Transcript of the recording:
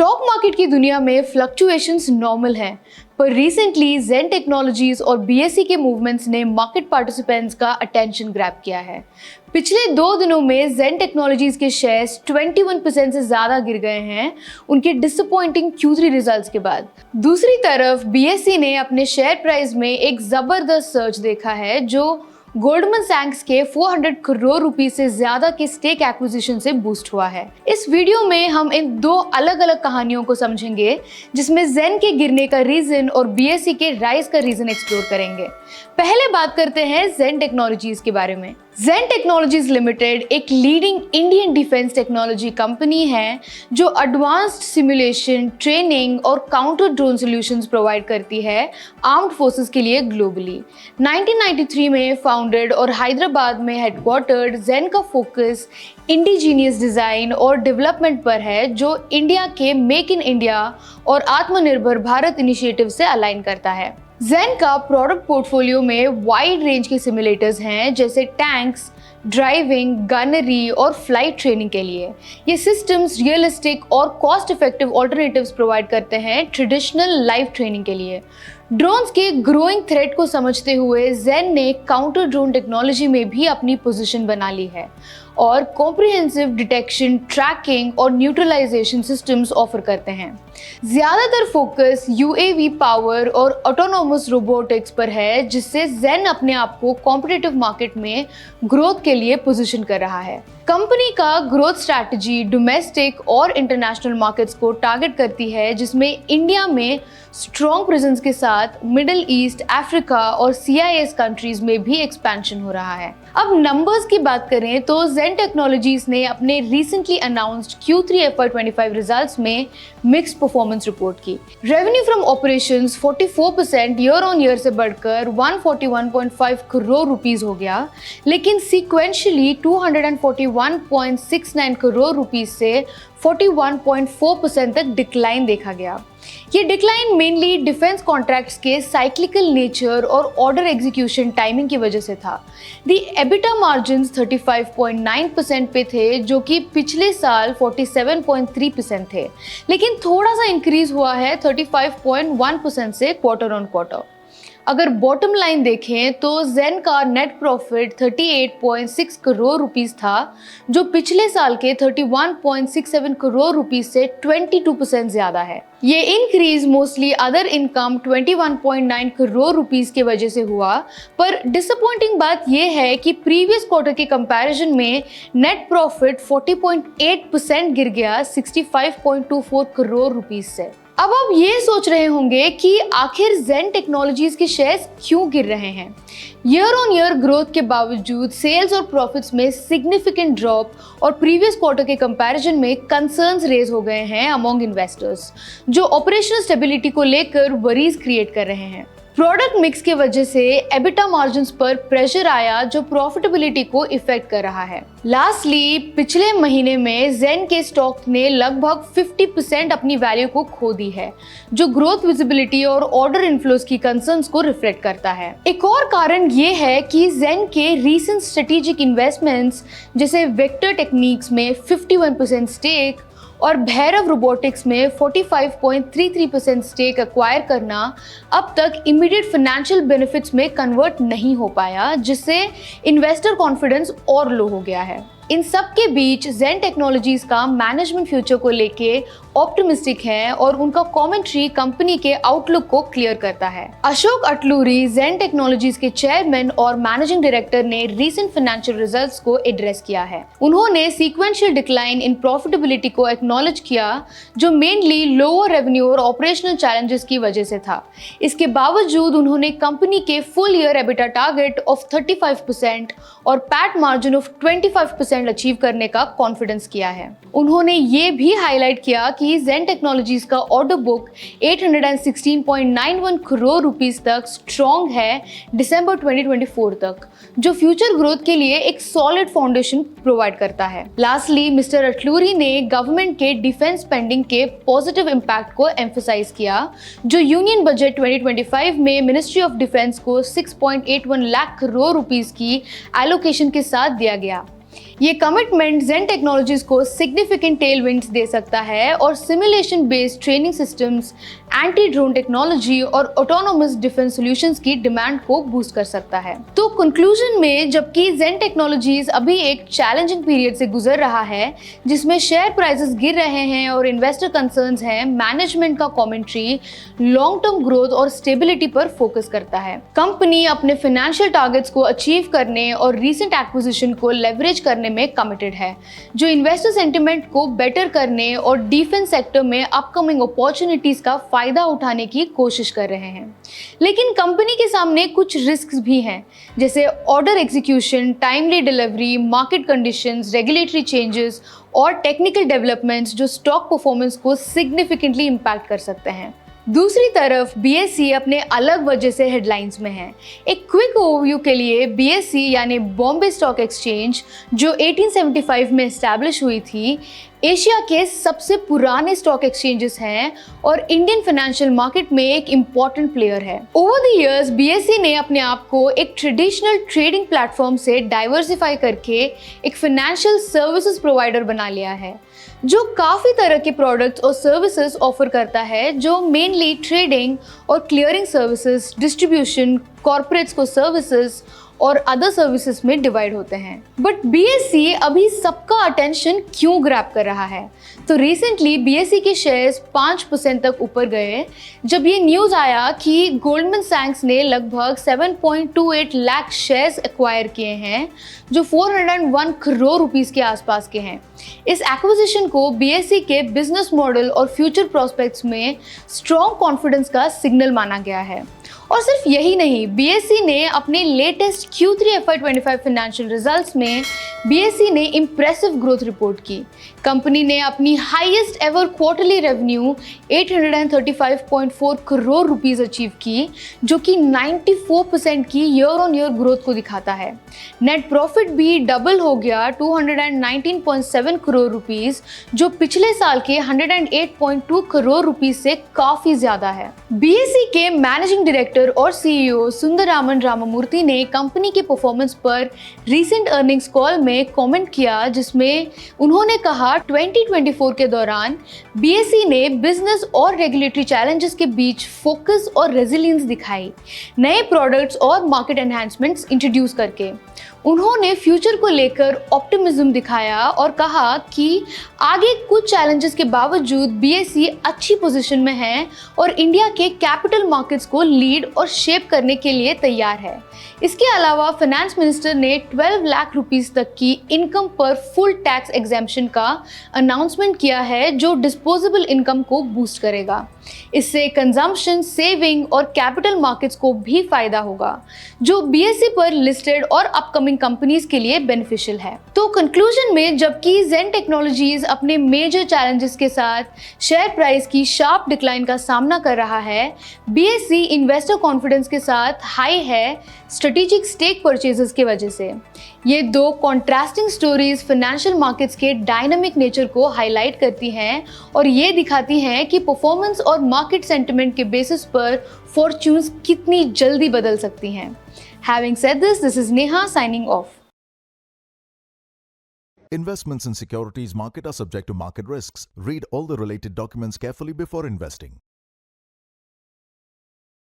Stock market की दुनिया में फ्लक्चुएशंस नॉर्मल हैं, पर रिसेंटली जेन टेक्नोलॉजीज और बीएसई के मूवमेंट्स ने मार्केट पार्टिसिपेंट्स का अटेंशन ग्रैब किया है। पिछले 2 दिनों में जेन टेक्नोलॉजीज के शेयर्स 21% से ज्यादा गिर गए हैं उनके डिसअपॉइंटिंग Q3 रिजल्ट्स के बाद। दूसरी तरफ बीएसई ने अपने शेयर प्राइस में एक जबरदस्त सर्ज देखा है, जो गोल्डमन सैक्स के 400 करोड़ रुपीस से ज्यादा के स्टेक एक्विजिशन से बूस्ट हुआ है। इस वीडियो में हम इन 2 अलग अलग कहानियों को समझेंगे, जिसमें जेन के गिरने का रीजन और बीएसई के राइज का रीजन एक्सप्लोर करेंगे। पहले बात करते हैं जेन टेक्नोलॉजीज के बारे में। जेन टेक्नोलॉजीज लिमिटेड एक leading Indian defence technology company है जो एडवांस्ड सिमुलेशन, ट्रेनिंग और काउंटर ड्रोन सॉल्यूशंस प्रोवाइड करती है आर्म्ड फोर्सेस के लिए ग्लोबली। 1993 में फाउंडेड और हैदराबाद में हेडक्वार्टर्ड, जेन का फोकस इंडिजीनियस डिजाइन और डेवलपमेंट पर है, जो इंडिया के मेक इन इंडिया और आत्मनिर्भर भारत इनिशिएटिव से अलाइन करता है। जेन का प्रोडक्ट पोर्टफोलियो में वाइड रेंज के सिमुलेटर्स हैं, जैसे टैंक्स, ड्राइविंग, गनरी और फ्लाइट ट्रेनिंग के लिए। ये सिस्टम्स रियलिस्टिक और कॉस्ट इफेक्टिव ऑल्टरनेटिव्स प्रोवाइड करते हैं ट्रेडिशनल लाइव ट्रेनिंग के लिए। ड्रोन्स के ग्रोइंग थ्रेट को समझते हुए जेन ने काउंटर ड्रोन टेक्नोलॉजी में भी अपनी पोजीशन बना ली है और कॉम्प्रिहेंसिव डिटेक्शन, ट्रैकिंग और न्यूट्रलाइजेशन सिस्टम्स ऑफर करते हैं। ज्यादातर फोकस यूएवी पावर और ऑटोनोमस रोबोटिक्स पर है, जिससे जेन अपने आप को कॉम्पिटिटिव मार्केट में ग्रोथ के लिए पोजीशन कर रहा है। कंपनी का ग्रोथ स्ट्रैटेजी डोमेस्टिक और इंटरनेशनल मार्केट्स को टारगेट करती है, जिसमें इंडिया में स्ट्रॉन्ग प्रेजेंस के साथ मिडिल ईस्ट, अफ्रीका और CIS कंट्रीज में भी एक्सपेंशन हो रहा है। अब नंबर्स की बात करें तो जेन टेक्नोलॉजीज ने अपने recently announced Q3 FY25 results में मिक्स्ड परफॉर्मेंस रिपोर्ट की। Revenue from operations 44% year on year से बढ़कर 141.5 करोड़ रुपीस हो गया, लेकिन सीक्वेंशियली 241.69 करोड़ रुपीस से 41.4% तक डिक्लाइन देखा गया। ये डिक्लाइन मेनली डिफेंस कॉन्ट्रैक्ट्स के साइक्लिकल नेचर और ऑर्डर एग्जीक्यूशन टाइमिंग की वजह से था। दी एबिटा मार्जिन्स 35.9% पे थे, जो कि पिछले साल 47.3% थे, लेकिन थोड़ा सा इंक्रीज हुआ है 35.1% से क्वार्टर ऑन क्वार्टर। अगर बॉटम लाइन देखें तो जेन का नेट प्रॉफिट 38.6 करोड़ रुपीस था, जो पिछले साल के 31.67 करोड़ रुपीस से 22% ज्यादा है। ये increase mostly other income 21.9 crore rupees की वजह से हुआ, पर डिसअपॉइंटिंग बात यह है कि प्रीवियस क्वार्टर के कंपैरिजन में नेट प्रॉफिट 40.8% गिर गया 65.24 करोड़ रुपीस से। अब आप ये सोच रहे होंगे कि आखिर जेन टेक्नोलॉजीज के शेयर्स क्यों गिर रहे हैं। ईयर ऑन ईयर ग्रोथ के बावजूद सेल्स और प्रॉफिट्स में सिग्निफिकेंट ड्रॉप और प्रीवियस क्वार्टर के कंपैरिजन में कंसर्न्स रेज हो गए हैं अमॉन्ग इन्वेस्टर्स, जो ऑपरेशनल स्टेबिलिटी को लेकर वरीज क्रिएट कर रहे हैं। प्रोडक्ट मिक्स की वजह से एबिटा मार्जिन्स पर प्रेशर आया, जो प्रॉफिटेबिलिटी को इफेक्ट कर रहा है। लास्टली, पिछले महीने में जेन के स्टॉक ने लगभग 50% अपनी वैल्यू को खो दी है, जो ग्रोथ विजिबिलिटी और ऑर्डर इनफ्लोस की कंसर्न्स को रिफ्लेक्ट करता है। एक और कारण ये है कि जेन के रीसेंट स्ट्रेटेजिक इन्वेस्टमेंट्स, जैसे वेक्टर टेक्निक्स में 51% स्टेक और भैरव रोबोटिक्स में 45.33% स्टेक एक्वायर करना, अब तक इमीडिएट फाइनेंशियल बेनिफिट्स में कन्वर्ट नहीं हो पाया, जिससे इन्वेस्टर कॉन्फिडेंस और लो हो गया है। इन सब के बीच जेन टेक्नोलॉजीज का मैनेजमेंट फ्यूचर को लेके ऑप्टिमिस्टिक है और उनका कमेंट्री कंपनी के आउटलुक को क्लियर करता है। अशोक अटलूरी, जेन टेक्नोलॉजीज के चेयरमैन और मैनेजिंग डायरेक्टर, ने रीसेंट फाइनेंशियल रिजल्ट्स को एड्रेस किया है। उन्होंने सीक्वेंशियल डिक्लाइन इन प्रॉफिटेबिलिटी को एक्नॉलेज किया, जो मेनली लोअर रेवेन्यू और ऑपरेशनल चैलेंजेस की वजह से था। इसके बावजूद उन्होंने कंपनी के full year EBITDA target of 35% और पैट मार्जिन ऑफ 25% अचीव करने का कॉन्फिडेंस किया है। उन्होंने ये भी हाईलाइट किया कि जेन टेक्नोलॉजीज का ऑर्डर बुक 816.91 करोड़ रुपीस तक स्ट्रॉन्ग है दिसंबर 2024 तक, जो फ्यूचर ग्रोथ के लिए एक सॉलिड फाउंडेशन प्रोवाइड करता है। लास्टली, मिस्टर अटलूरी ने गवर्नमेंट के डिफेंस स्पेंडिंग के पॉजिटिव इम्पैक्ट को एम्फसाइज किया, जो यूनियन बजट 2025 में मिनिस्ट्री ऑफ डिफेंस को 6.81 लाख करोड़ रुपीस की एलोकेशन के साथ दिया गया। ये कमिटमेंट जेन टेक्नोलॉजीज को सिग्निफिकेंट टेलविंड्स दे सकता है और simulation based training systems, anti drone technology और ऑटोनोमस डिफेंस सॉल्यूशंस की डिमांड को बूस्ट कर सकता है। तो कंक्लूजन में, जबकि जेन टेक्नोलॉजीज अभी एक चैलेंजिंग पीरियड से गुजर रहा है जिसमें शेयर प्राइसेस गिर रहे हैं और इन्वेस्टर कंसर्न्स हैं, मैनेजमेंट का कमेंट्री लॉन्ग टर्म ग्रोथ और स्टेबिलिटी पर फोकस करता है। कंपनी अपने फाइनेंशियल टारगेट्स को अचीव करने और रीसेंट एक्विजिशन को लेवरेज करने में कमिटेड है, जो इन्वेस्टर सेंटिमेंट को बेटर करने और डिफेंस सेक्टर में अपकमिंग अपॉर्चुनिटीज का फायदा उठाने की कोशिश कर रहे हैं। लेकिन कंपनी के सामने कुछ रिस्क्स भी हैं, जैसे order execution, timely delivery, market conditions, regulatory changes और टेक्निकल डेवलपमेंट्स जो स्टॉक परफॉर्मेंस को सिग्निफिकेंटली इंपैक्ट कर सकते हैं। दूसरी तरफ बीएसई अपने अलग वजह से हेडलाइंस में है। एक क्विक ओवरव्यू के लिए, बीएसई यानी बॉम्बे स्टॉक एक्सचेंज, जो 1875 में एस्टैब्लिश हुई थी, एशिया के सबसे पुराने स्टॉक एक्सचेंजेस हैं और इंडियन फाइनेंशियल मार्केट में एक इम्पॉर्टेंट प्लेयर है। ओवर द इयर्स बीएसई ने अपने आप को एक ट्रेडिशनल ट्रेडिंग प्लेटफॉर्म से डाइवर्सिफाई करके एक फाइनेंशियल सर्विसेज प्रोवाइडर बना लिया है, जो काफ़ी तरह के प्रोडक्ट्स और सर्विसेज ऑफर करता है, जो मेनली ट्रेडिंग और क्लियरिंग सर्विसेज, डिस्ट्रीब्यूशन, कॉर्पोरेट्स को सर्विसेज और अदर सर्विसेज में डिवाइड होते हैं। बट बीएसई अभी सबका अटेंशन क्यों ग्रैब कर रहा है? तो रिसेंटली बीएसई के शेयर्स 5% तक ऊपर गए जब ये न्यूज़ आया कि गोल्डमैन सैक्स ने लगभग 7.28 लाख शेयर्स एक्वायर किए हैं, जो 401 करोड़ रुपीस के आसपास के हैं। इस एक्विजिशन को बीएसई के बिजनेस मॉडल और फ्यूचर प्रोस्पेक्ट्स में स्ट्रॉन्ग कॉन्फिडेंस का सिग्नल माना गया है। और सिर्फ यही नहीं, बीएसई ने अपने latest Q3 FY25 financial results में बीएसई ने इम्प्रेसिव ग्रोथ रिपोर्ट की। कंपनी ने अपनी highest ever quarterly revenue 835.4 crore rupees achieve की, जो कि 94% की ईयर ऑन ईयर ग्रोथ को दिखाता है। नेट प्रॉफिट भी डबल हो गया 219.7 करोड़ रुपीस, जो पिछले साल के 108.2 करोड़ रुपीस से काफी ज्यादा है। बीएसई के मैनेजिंग डायरेक्टर और सीईओ सुंदरामन रामामूर्ति ने कंपनी के परफॉर्मेंस पर रीसेंट अर्निंग्स कॉल में कमेंट किया, जिसमें उन्होंने कहा 2024 के दौरान बीएसई ने बिजनेस और रेगुलेटरी चैलेंजेस के बीच फोकस और रेजिलियंस दिखाई, नए प्रोडक्ट्स और मार्केट एनहांसमेंट्स इंट्रोड्यूस करके। उन्होंने फ्यूचर को लेकर ऑप्टिमिज्म दिखाया और कहा कि आगे कुछ चैलेंजेस के बावजूद बीएसई अच्छी पोजीशन में है और इंडिया के कैपिटल मार्केट्स को लीड और शेप करने के लिए तैयार है। इसके अलावा फाइनेंस मिनिस्टर ने 12 लाख रुपीस तक की इनकम पर फुल टैक्स एग्जेम्पशन का अनाउंसमेंट किया है, जो डिस्पोजेबल इनकम को बूस्ट करेगा। इससे कंजम्पशन, सेविंग और कैपिटल मार्केट्स को भी फायदा होगा, जो बीएसई पर लिस्टेड और अपकमिंग कंपनीज के लिए बेनिफिशियल है। तो कंक्लूजन में, जबकि जेन टेक्नोलॉजीज अपने मेजर चैलेंजेस के साथ शेयर प्राइस की शार्प डिक्लाइन का सामना कर रहा है, बीएसई इन्वेस्टर कॉन्फिडेंस के साथ हाई है स्ट्रेटेजिक स्टेक परचेजेस की वजह से। ये दो कॉन्ट्रास्टिंग स्टोरीज फाइनेंशियल मार्केट्स के डायनामिक नेचर को हाईलाइट करती हैं और ये दिखाती हैं कि परफॉर्मेंस और मार्केट सेंटिमेंट के बेसिस पर फॉर्च्यून्स कितनी जल्दी बदल सकती हैं। Having said this, this is Neha signing off. Investments in securities market are subject to market risks. Read all the related documents carefully before investing.